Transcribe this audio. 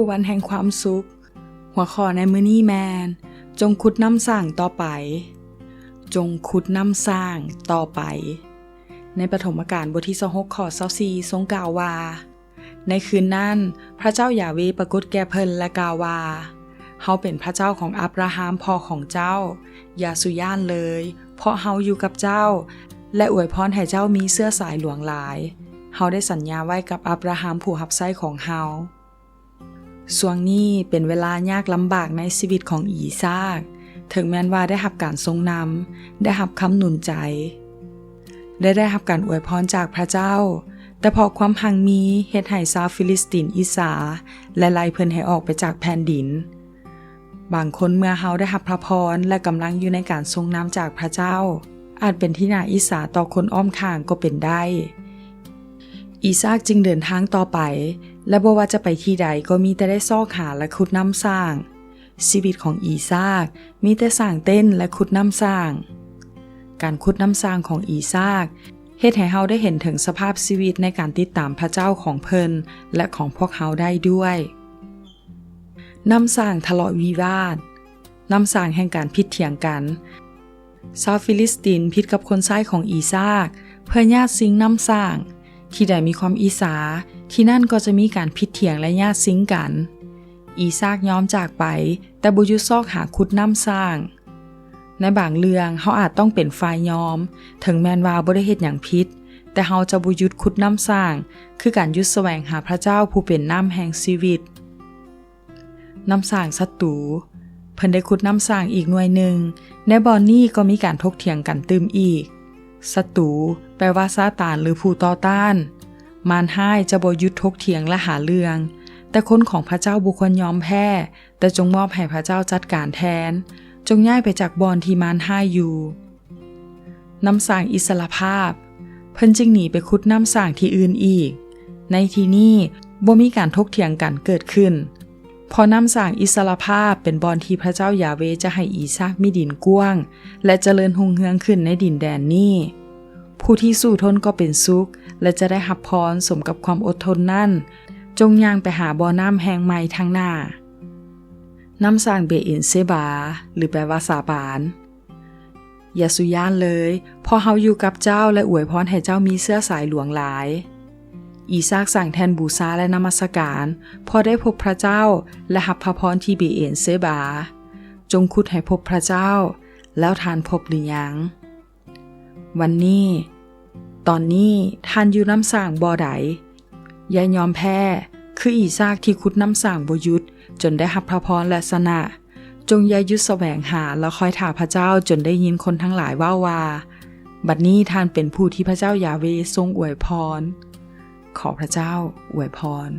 วันแห่งความสุขหัวข้อในมื้อนี้แมนจงขุดน้ำสร้างต่อไปจงขุดน้ำสร้างต่อไปในปฐมกาลบทที่26ข้อ24ทรงกล่าวว่าในคืนนั้นพระเจ้ายาห์เวห์ปรากฏแก่เพิ่นและกล่าวว่าเฮาเป็นพระเจ้าของอับราฮัมพ่อของเจ้าอย่าสุย่านเลยเพราะเฮาอยู่กับเจ้าและอวยพรให้เจ้ามีเสื้อสายหลวงหลายเฮาได้สัญญาไว้กับอับราฮัมผู้รับใช้ของเฮาช่วงนี้เป็นเวลายากลำบากในชีวิตของอีซากถึงแม้นว่าได้รับการทรงนำได้รับคำหนุนใจได้รับการอวยพรจากพระเจ้าแต่พอความหังมีเฮ็ดให้ชาวฟิลิสตินอิสาและไล่เพิ่นให้ออกไปจากแผ่นดินบางคนเมื่อเฮาได้รับพระพรและกำลังอยู่ในการทรงนำจากพระเจ้าอาจเป็นที่น่าอิจฉาต่อคนอ้อมข้างก็เป็นได้อีซากจึงเดินทางต่อไปและบ่ว่าจะไปที่ใดก็มีแต่ได้ซอกหาและขุดน้ำสร้างชีวิตของอีซากมีแต่สร้างเต้นและขุดน้ำสร้างการขุดน้ำสร้างของอีซากเฮ็ดให้เฮาได้เห็นถึงสภาพชีวิตในการติดตามพระเจ้าของเพิ่นและของพวกเฮาได้ด้วยน้ำสร้างทะเลาะวิวาทน้ำสร้างแห่งการพิดเถียงกันชาวฟิลิสตินพิดกับคนใช้ของอีซากเพื่อญาติซิงน้ำสร้างที่ใดมีความอิจฉาที่นั่นก็จะมีการพิดเถียงและญาติซิงกันอีซากยอมจากไปแต่บ่หยุดซอกหาขุดน้ำสร้างในบางเรื่องเฮาอาจต้องเป็นฝ่ายยอมถึงแม้นว่าบ่ได้เฮ็ดหยังผิดแต่เฮาจะบ่หยุดขุดน้ำสร้างคือการหยุดแสวงหาพระเจ้าผู้เป็นน้ำแห่งชีวิตน้ำสร้างศัตรูเพิ่นได้ขุดน้ำสร้างอีกหน่วยหนึ่งในบ่อนนี้ก็มีการถกเถียงกันตึมอีกศัตรูแปลว่าซาตานหรือผู้ต่อต้านมารร้ายจะบ่หยุดถกเถียงและหาเรื่องแต่คนของพระเจ้าบุคคลยอมแพ้แต่จงมอบให้พระเจ้าจัดการแทนจงย้ายไปจากบ่อนที่มารร้ายอยู่น้ำสร้างอิสรภาพเพิ่นจึงหนีไปขุดน้ำสร้างที่อื่นอีกในที่นี้บ่มีการถกเถียงกันเกิดขึ้นพอน้ำสร้างอิสรภาพเป็นบ่อนที่พระเจ้ายาห์เวห์จะให้อีซากมีดินกว้างและเจริญรุ่งเรืองขึ้นในดินแดนนี้ผู้ที่สู้ทนก็เป็นสุขและจะได้รับพรสมกับความอดทนนั่นจงย่างไปหาบ่อน้ำแห่งใหม่ทางหน้าน้ำสร้างเบเอ็นเซบาหรือแปลว่าสาบานอย่าสุย่านเลยพอเฮาอยู่กับเจ้าและอวยพรให้เจ้ามีเสื้อสายหลวงหลายอีซากสั่งแทนบูชาและนมัสการพอได้พบพระเจ้าและรับพระพรที่เบเอ็นเซบาจงขุดให้พบพระเจ้าแล้วทานพบหรือยังวันนี้ตอนนี้ท่านอยู่น้ำสร้างบ่อใดอย่ายอมแพ้คืออีซากที่ขุดน้ำสร้างบ่หยุดจนได้รับพระพรและชนะจงอย่าหยุดแสวงหาแล้วคอยท่าพระเจ้าจนได้ยินคนทั้งหลายว่าบัดนี้ท่านเป็นผู้ที่พระเจ้ายาห์เวห์ทรงอวยพรขอพระเจ้าอวยพร